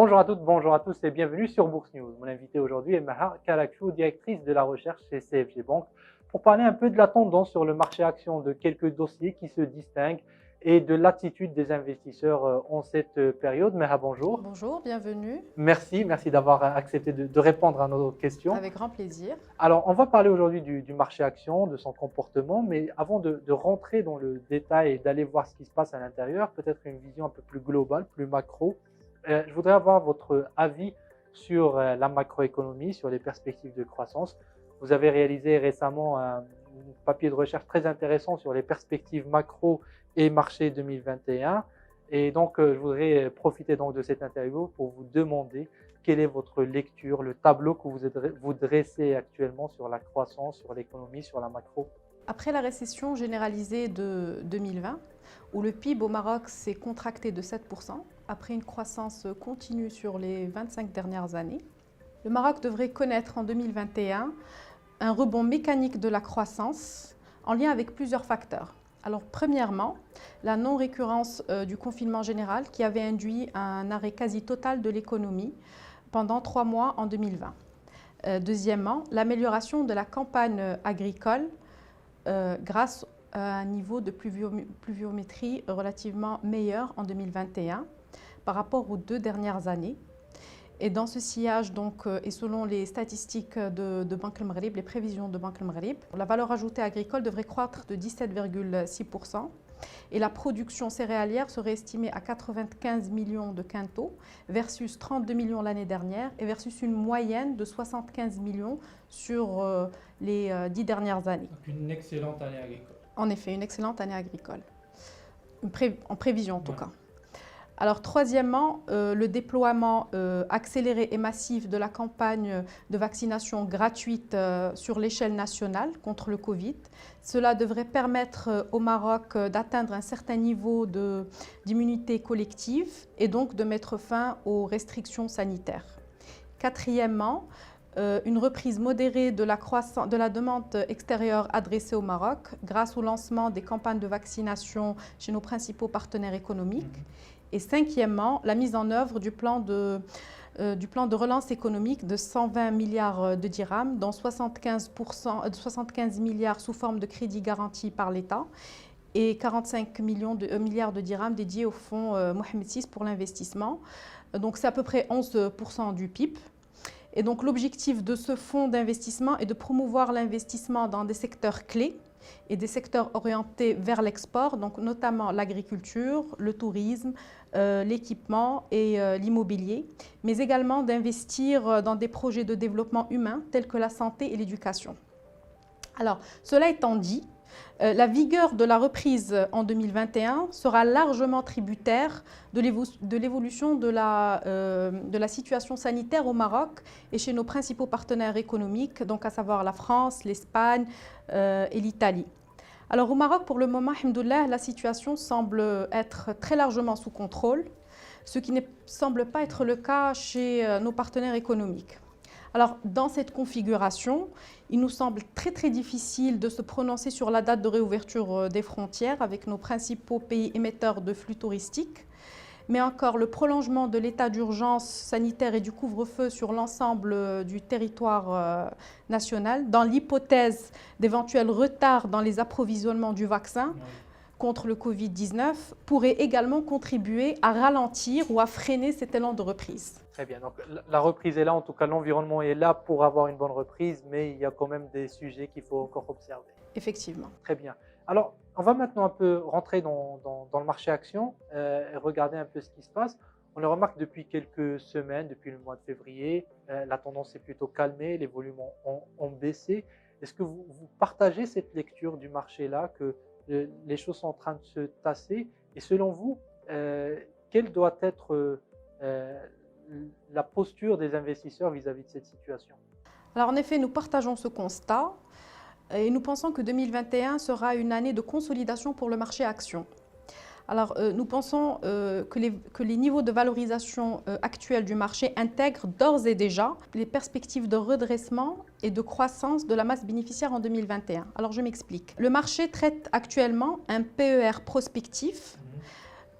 Bonjour à toutes, bonjour à tous et bienvenue sur Bourse News. Mon invité aujourd'hui est Maha Karakou, directrice de la recherche chez CFG Bank, pour parler un peu de la tendance sur le marché action, de quelques dossiers qui se distinguent et de l'attitude des investisseurs en cette période. Maha, bonjour. Bonjour, bienvenue. Merci d'avoir accepté de répondre à nos questions. Avec grand plaisir. Alors, on va parler aujourd'hui du marché action, de son comportement, mais avant de rentrer dans le détail et d'aller voir ce qui se passe à l'intérieur, peut-être une vision un peu plus globale, plus macro. Je voudrais avoir votre avis sur la macroéconomie, sur les perspectives de croissance. Vous avez réalisé récemment un papier de recherche très intéressant sur les perspectives macro et marché 2021. Et donc, je voudrais profiter donc de cette interview pour vous demander quelle est votre lecture, le tableau que vous dressez actuellement sur la croissance, sur l'économie, sur la macro. Après la récession généralisée de 2020, où le PIB au Maroc s'est contracté de 7%, après une croissance continue sur les 25 dernières années, le Maroc devrait connaître en 2021 un rebond mécanique de la croissance en lien avec plusieurs facteurs. Alors, premièrement, la non-récurrence du confinement général qui avait induit un arrêt quasi total de l'économie pendant 3 mois en 2020. Deuxièmement, l'amélioration de la campagne agricole grâce à un niveau de pluviométrie relativement meilleur en 2021 par rapport aux 2 dernières années. Et dans ce sillage, donc, et selon les statistiques de Banque El Maghrib, les prévisions de Banque El Maghrib, la valeur ajoutée agricole devrait croître de 17,6% et la production céréalière serait estimée à 95 millions de quintaux versus 32 millions l'année dernière et versus une moyenne de 75 millions sur les 10 dernières années. Donc une excellente année agricole. En effet, une excellente année agricole, en prévision en tout Ouais. cas. Alors, troisièmement, le déploiement accéléré et massif de la campagne de vaccination gratuite sur l'échelle nationale contre le Covid. Cela devrait permettre au Maroc d'atteindre un certain niveau d'immunité collective et donc de mettre fin aux restrictions sanitaires. Quatrièmement, une reprise modérée de la demande extérieure adressée au Maroc grâce au lancement des campagnes de vaccination chez nos principaux partenaires économiques. Et cinquièmement, la mise en œuvre du plan de relance économique de 120 milliards de dirhams, dont 75 milliards sous forme de crédits garantis par l'État et 45 milliards de dirhams dédiés au fonds Mohamed VI pour l'investissement. Donc c'est à peu près 11% du PIB. Et donc l'objectif de ce fonds d'investissement est de promouvoir l'investissement dans des secteurs clés et des secteurs orientés vers l'export, donc notamment l'agriculture, le tourisme, l'équipement et l'immobilier, mais également d'investir dans des projets de développement humain tels que la santé et l'éducation. Alors, cela étant dit, la vigueur de la reprise en 2021 sera largement tributaire de l'évolution de la situation sanitaire au Maroc et chez nos principaux partenaires économiques, donc à savoir la France, l'Espagne et l'Italie. Alors au Maroc, pour le moment, alhamdoulilah, la situation semble être très largement sous contrôle, ce qui ne semble pas être le cas chez nos partenaires économiques. Alors, dans cette configuration, il nous semble très difficile de se prononcer sur la date de réouverture des frontières avec nos principaux pays émetteurs de flux touristiques. Mais encore, le prolongement de l'état d'urgence sanitaire et du couvre-feu sur l'ensemble du territoire national, dans l'hypothèse d'éventuels retards dans les approvisionnements du vaccin contre le Covid-19, pourrait également contribuer à ralentir ou à freiner cet élan de reprise. Très bien, donc la reprise est là, en tout cas l'environnement est là pour avoir une bonne reprise, mais il y a quand même des sujets qu'il faut encore observer. Effectivement. Très bien. Alors, on va maintenant un peu rentrer dans le marché action et regarder un peu ce qui se passe. On le remarque depuis quelques semaines, depuis le mois de février, la tendance est plutôt calmée, les volumes ont baissé. Est-ce que vous partagez cette lecture du marché-là, que les choses sont en train de se tasser? Et selon vous, quelle doit être la posture des investisseurs vis-à-vis de cette situation? Alors en effet, nous partageons ce constat et nous pensons que 2021 sera une année de consolidation pour le marché action. Alors nous pensons que les niveaux de valorisation actuels du marché intègrent d'ores et déjà les perspectives de redressement et de croissance de la masse bénéficiaire en 2021. Alors je m'explique. Le marché traite actuellement un PER prospectif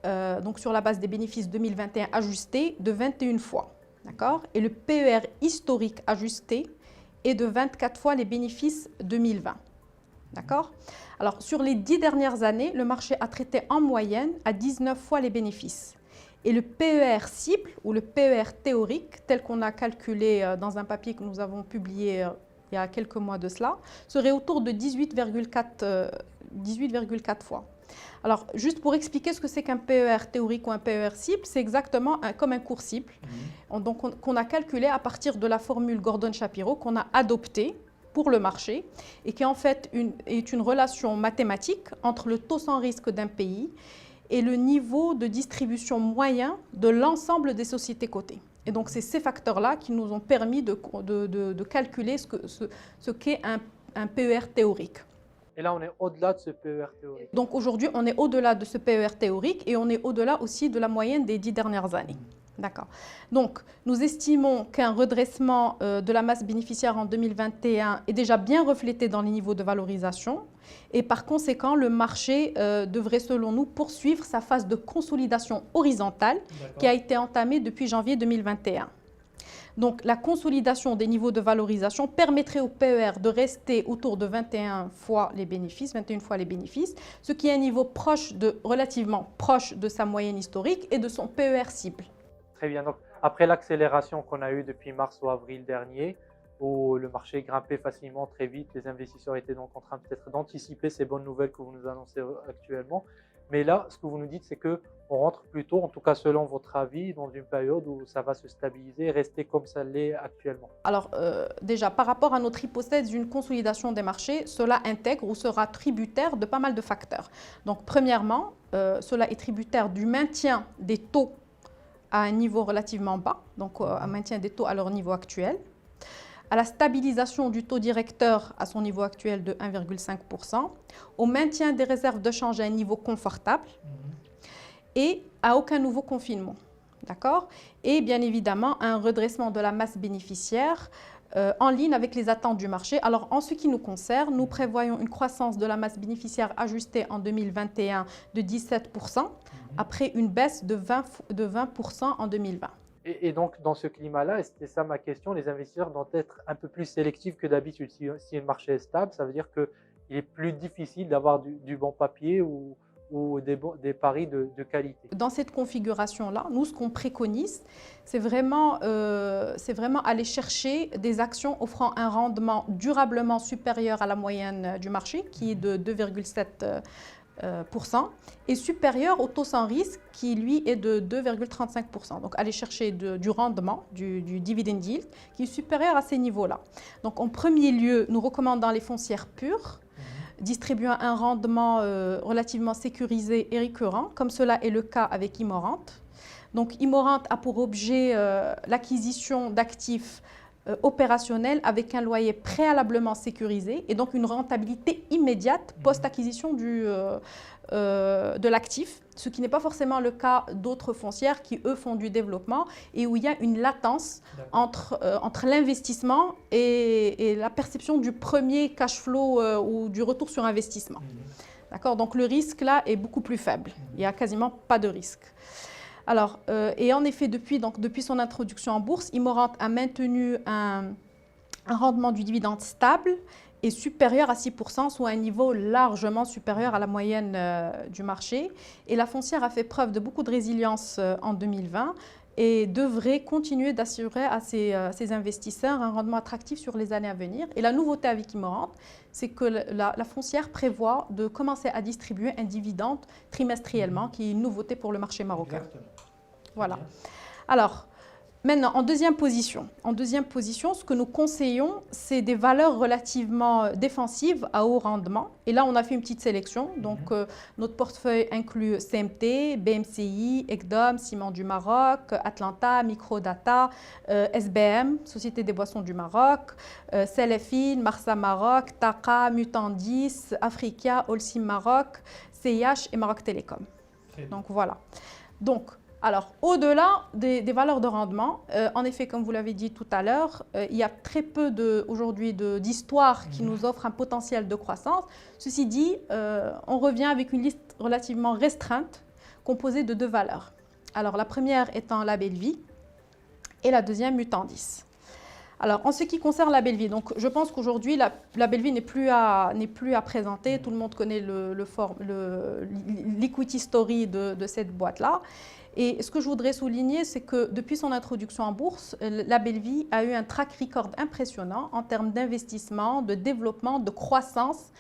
donc sur la base des bénéfices 2021 ajustés, de 21 fois. D'accord? Et le PER historique ajusté est de 24 fois les bénéfices 2020. D'accord? Alors, sur les 10 dernières années, le marché a traité en moyenne à 19 fois les bénéfices. Et le PER cible ou le PER théorique, tel qu'on a calculé dans un papier que nous avons publié il y a quelques mois de cela, serait autour de 18,4 fois. Alors, juste pour expliquer ce que c'est qu'un PER théorique ou un PER cible, c'est exactement comme un cours cible, donc qu'on a calculé à partir de la formule Gordon-Shapiro qu'on a adoptée pour le marché et qui en fait est une relation mathématique entre le taux sans risque d'un pays et le niveau de distribution moyen de l'ensemble des sociétés cotées. Et donc, c'est ces facteurs-là qui nous ont permis de calculer ce qu'est un PER théorique. Et là, on est au-delà de ce PER théorique. Donc, aujourd'hui, on est au-delà de ce PER théorique et on est au-delà aussi de la moyenne des 10 dernières années. D'accord. Donc, nous estimons qu'un redressement de la masse bénéficiaire en 2021 est déjà bien reflété dans les niveaux de valorisation et par conséquent, le marché devrait, selon nous, poursuivre sa phase de consolidation horizontale qui a été entamée depuis janvier 2021. Donc, la consolidation des niveaux de valorisation permettrait au PER de rester autour de 21 fois les bénéfices, ce qui est un niveau relativement proche de sa moyenne historique et de son PER cible. Très bien. Donc, après l'accélération qu'on a eue depuis mars ou avril dernier, où le marché grimpait facilement très vite, les investisseurs étaient donc en train peut-être d'anticiper ces bonnes nouvelles que vous nous annoncez actuellement. Mais là, ce que vous nous dites, c'est qu'on rentre plutôt, en tout cas selon votre avis, dans une période où ça va se stabiliser et rester comme ça l'est actuellement. Alors déjà, par rapport à notre hypothèse d'une consolidation des marchés, cela intègre ou sera tributaire de pas mal de facteurs. Donc premièrement, cela est tributaire du maintien des taux à un niveau relativement bas, donc un maintien des taux à leur niveau actuel, à la stabilisation du taux directeur à son niveau actuel de 1,5%, au maintien des réserves de change à un niveau confortable et à aucun nouveau confinement. D'accord? Et bien évidemment, un redressement de la masse bénéficiaire en ligne avec les attentes du marché. Alors, en ce qui nous concerne, nous prévoyons une croissance de la masse bénéficiaire ajustée en 2021 de 17%, après une baisse de 20% en 2020. Et donc, dans ce climat-là, et c'était ça ma question, les investisseurs doivent être un peu plus sélectifs que d'habitude. Si le marché est stable, ça veut dire qu'il est plus difficile d'avoir du bon papier ou des paris de qualité. Dans cette configuration-là, nous, ce qu'on préconise, c'est vraiment aller chercher des actions offrant un rendement durablement supérieur à la moyenne du marché, qui est de 2,7%, et supérieur au taux sans risque, qui lui est de 2,35%. Donc, aller chercher du rendement, du dividend yield, qui est supérieur à ces niveaux-là. Donc, en premier lieu, nous recommandons les foncières pures, distribuant un rendement relativement sécurisé et récurrent, comme cela est le cas avec Immorant. Donc, Immorant a pour objet l'acquisition d'actifs opérationnels avec un loyer préalablement sécurisé et donc une rentabilité immédiate post-acquisition de l'actif, ce qui n'est pas forcément le cas d'autres foncières qui, eux, font du développement et où il y a une latence entre l'investissement et la perception du premier cash flow ou du retour sur investissement. D'accord? Donc le risque là est beaucoup plus faible, il n'y a quasiment pas de risque. Alors, et en effet, depuis son introduction en bourse, Immorant a maintenu un rendement du dividende stable et supérieur à 6%, soit un niveau largement supérieur à la moyenne du marché. Et la foncière a fait preuve de beaucoup de résilience en 2020 et devrait continuer d'assurer à ses investisseurs un rendement attractif sur les années à venir. Et la nouveauté avec Immorant, c'est que la foncière prévoit de commencer à distribuer un dividende trimestriellement, qui est une nouveauté pour le marché marocain. Exactement. Voilà. Alors, maintenant, en deuxième position, ce que nous conseillons, c'est des valeurs relativement défensives à haut rendement. Et là, on a fait une petite sélection. Donc, notre portefeuille inclut CMT, BMCI, Ekdom, Ciment du Maroc, Atlanta, Microdata, SBM, Société des Boissons du Maroc, Selefine, Marsa Maroc, Taqa, Mutandis, Africa, Holcim Maroc, CIH et Maroc Télécom. Donc, voilà. Donc, alors, au-delà des valeurs de rendement, en effet, comme vous l'avez dit tout à l'heure, il y a très peu aujourd'hui d'histoires qui nous offrent un potentiel de croissance. Ceci dit, on revient avec une liste relativement restreinte composée de deux valeurs. Alors, la première étant la belle vie et la deuxième Mutandis. Alors, en ce qui concerne la belle vie, donc je pense qu'aujourd'hui, la belle vie n'est plus à présenter. Tout le monde connaît l'equity story de cette boîte-là. Et ce que je voudrais souligner, c'est que depuis son introduction en bourse, la belle vie a eu un track record impressionnant en termes d'investissement, de développement, de croissance.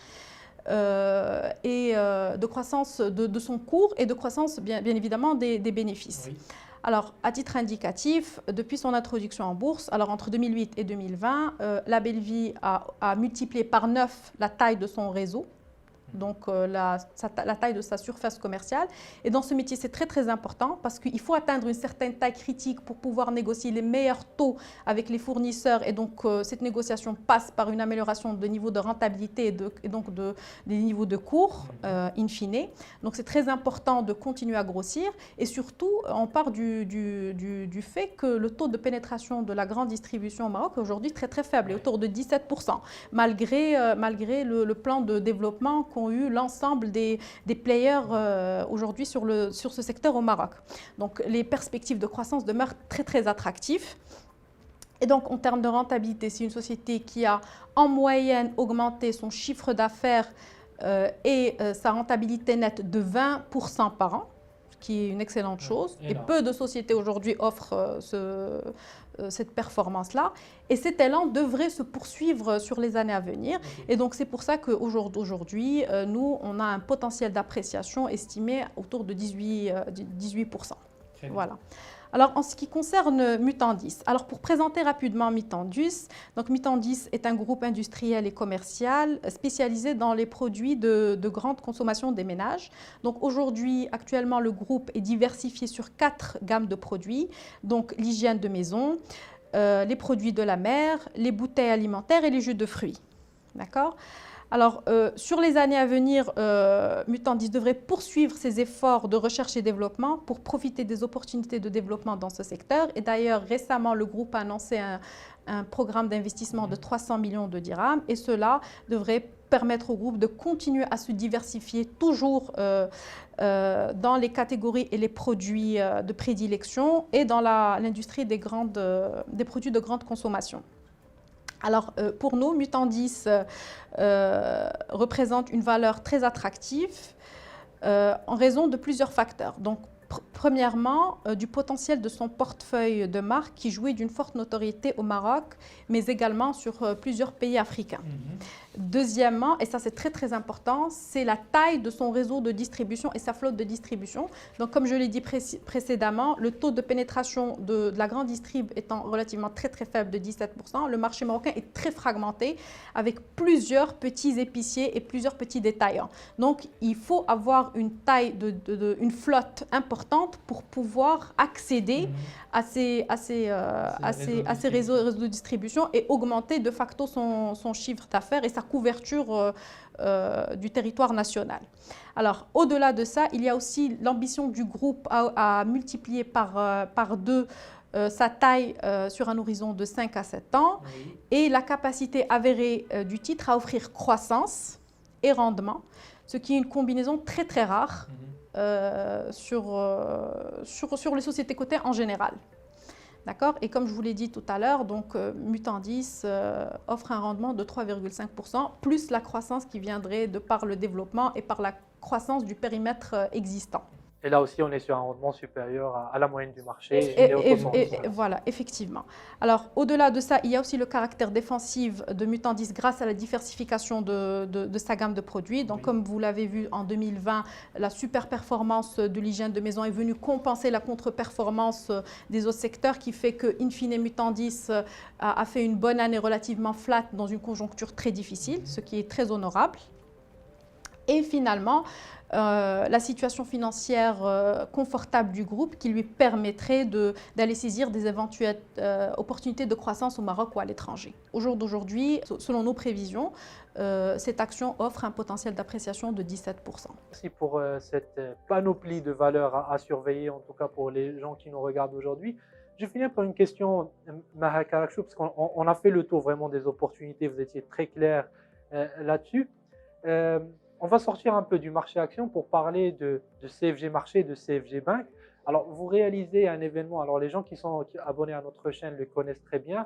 De croissance de son cours et de croissance, bien évidemment, des bénéfices. Oui. Alors, à titre indicatif, depuis son introduction en bourse, alors entre 2008 et 2020, la belle vie a multiplié par 9 la taille de son réseau, donc la taille de sa surface commerciale. Et dans ce métier, c'est très très important parce qu'il faut atteindre une certaine taille critique pour pouvoir négocier les meilleurs taux avec les fournisseurs. Et donc, cette négociation passe par une amélioration de niveau de rentabilité et donc des niveaux de cours, in fine. Donc, c'est très important de continuer à grossir. Et surtout, on part du fait que le taux de pénétration de la grande distribution au Maroc est aujourd'hui très très faible, est autour de 17%, malgré le plan de développement qu'ont eu l'ensemble des players aujourd'hui sur ce secteur au Maroc. Donc les perspectives de croissance demeurent très très attractives. Et donc en termes de rentabilité, c'est une société qui a en moyenne augmenté son chiffre d'affaires et sa rentabilité nette de 20% par an, ce qui est une excellente chose. Et peu de sociétés aujourd'hui offrent cette performance-là. Et cet élan devrait se poursuivre sur les années à venir. Et donc, c'est pour ça qu'aujourd'hui, nous, on a un potentiel d'appréciation estimé autour de 18%. Voilà. Alors, en ce qui concerne Mutandis, alors pour présenter rapidement Mutandis, donc Mutandis est un groupe industriel et commercial spécialisé dans les produits de grande consommation des ménages. Donc aujourd'hui, actuellement, le groupe est diversifié sur 4 gammes de produits, donc l'hygiène de maison, les produits de la mer, les bouteilles alimentaires et les jus de fruits. D'accord ? Alors, sur les années à venir, Mutandis devrait poursuivre ses efforts de recherche et développement pour profiter des opportunités de développement dans ce secteur. Et d'ailleurs, récemment, le groupe a annoncé un programme d'investissement de 300 millions de dirhams. Et cela devrait permettre au groupe de continuer à se diversifier toujours dans les catégories et les produits de prédilection et dans l'industrie des produits de grande consommation. Alors, pour nous, Mutandis représente une valeur très attractive en raison de plusieurs facteurs. Donc, premièrement, du potentiel de son portefeuille de marques qui jouit d'une forte notoriété au Maroc, mais également sur plusieurs pays africains. Deuxièmement, et ça c'est très très important, c'est la taille de son réseau de distribution et sa flotte de distribution. Donc comme je l'ai dit précédemment, le taux de pénétration de la grande distrib étant relativement très très faible de 17%, le marché marocain est très fragmenté avec plusieurs petits épiciers et plusieurs petits détaillants. Donc il faut avoir une taille, une flotte importante pour pouvoir accéder à ces réseaux de distribution et augmenter de facto son chiffre d'affaires et sa couverture du territoire national. Alors, au-delà de ça, il y a aussi l'ambition du groupe à multiplier par 2 sa taille sur un horizon de 5 à 7 ans et la capacité avérée du titre à offrir croissance et rendement, ce qui est une combinaison très très rare sur les sociétés cotées en général. D'accord ? Et comme je vous l'ai dit tout à l'heure, donc Mutandis offre un rendement de 3,5%, plus la croissance qui viendrait de par le développement et par la croissance du périmètre existant. Et là aussi, on est sur un rendement supérieur à la moyenne du marché. Voilà, effectivement. Alors, au-delà de ça, il y a aussi le caractère défensif de Mutandis grâce à la diversification de sa gamme de produits. Donc, comme vous l'avez vu en 2020, la super performance de l'hygiène de maison est venue compenser la contre-performance des autres secteurs qui fait que, in fine, Mutandis a fait une bonne année relativement flat dans une conjoncture très difficile, ce qui est très honorable. Et finalement, la situation financière confortable du groupe qui lui permettrait d'aller saisir des éventuelles opportunités de croissance au Maroc ou à l'étranger. Au jour d'aujourd'hui, selon nos prévisions, cette action offre un potentiel d'appréciation de 17%. Merci pour cette panoplie de valeurs à surveiller, en tout cas pour les gens qui nous regardent aujourd'hui. Je vais finir par une question, Maha Karaksou, parce qu'on a fait le tour vraiment des opportunités, vous étiez très clair là-dessus. On va sortir un peu du marché action pour parler de CFG Marché et de CFG Bank. Alors, vous réalisez un événement. Alors, les gens qui sont abonnés à notre chaîne le connaissent très bien.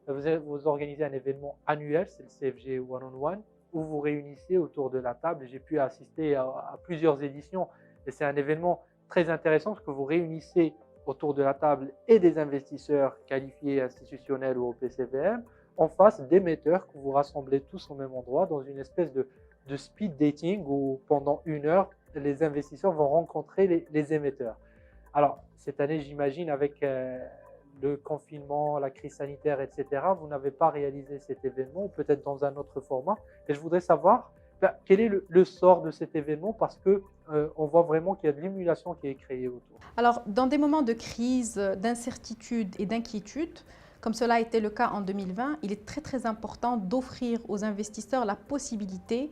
Vous organisez un événement annuel, c'est le CFG One-on-One, où vous réunissez autour de la table. J'ai pu assister à plusieurs éditions et c'est un événement très intéressant parce que vous réunissez autour de la table et des investisseurs qualifiés institutionnels ou au PCVM, en face d'émetteurs que vous rassemblez tous au même endroit dans une espèce de speed dating où pendant 1 heure, les investisseurs vont rencontrer les émetteurs. Alors, cette année, j'imagine, avec le confinement, la crise sanitaire, etc., vous n'avez pas réalisé cet événement, ou peut-être dans un autre format. Et je voudrais savoir quel est le sort de cet événement parce qu'on voit vraiment qu'il y a de l'émulation qui est créée autour. Alors, dans des moments de crise, d'incertitude et d'inquiétude, comme cela a été le cas en 2020, il est très très important d'offrir aux investisseurs la possibilité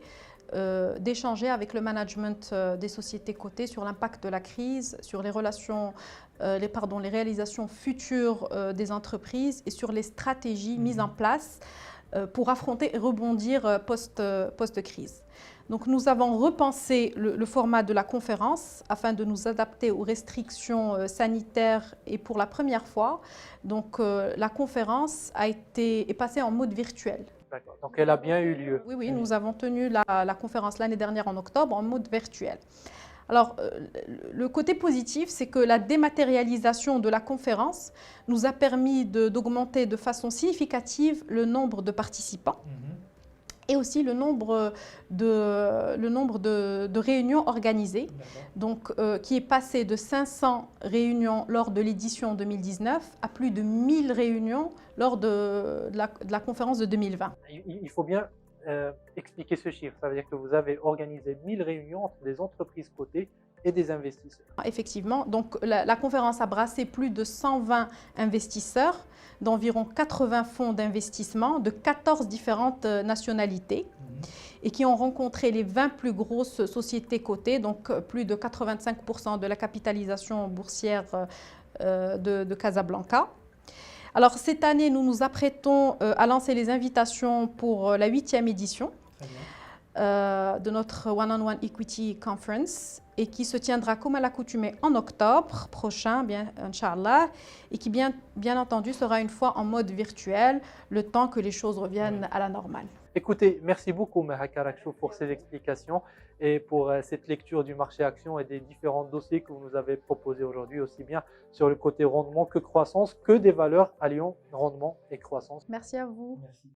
d'échanger avec le management des sociétés cotées sur l'impact de la crise, sur les relations, les réalisations futures des entreprises et sur les stratégies mises en place pour affronter et rebondir post-crise. Donc nous avons repensé le format de la conférence afin de nous adapter aux restrictions sanitaires et pour la première fois, donc la conférence est passée en mode virtuel. D'accord. Donc elle a bien eu lieu. Oui, nous avons tenu la conférence l'année dernière en octobre en mode virtuel. Alors, le côté positif, c'est que la dématérialisation de la conférence nous a permis d'augmenter de façon significative le nombre de participants et aussi le nombre de réunions organisées, donc, qui est passé de 500 réunions lors de l'édition 2019 à plus de 1000 réunions lors de la conférence de 2020. Il faut bien expliquer ce chiffre. Ça veut dire que vous avez organisé 1000 réunions entre des entreprises cotées et des investisseurs. Effectivement, donc la conférence a brassé plus de 120 investisseurs d'environ 80 fonds d'investissement de 14 différentes nationalités et qui ont rencontré les 20 plus grosses sociétés cotées, donc plus de 85% de la capitalisation boursière de Casablanca. Alors cette année, nous nous apprêtons à lancer les invitations pour la 8e édition de notre One-on-One Equity Conference et qui se tiendra comme à l'accoutumée en octobre prochain, Inch'Allah, et qui bien entendu sera une fois en mode virtuel, le temps que les choses reviennent à la normale. Écoutez, merci beaucoup Mehak Arakchou pour ces explications et pour cette lecture du marché action et des différents dossiers que vous nous avez proposés aujourd'hui, aussi bien sur le côté rendement que croissance, que des valeurs alliant rendement et croissance. Merci à vous. Merci.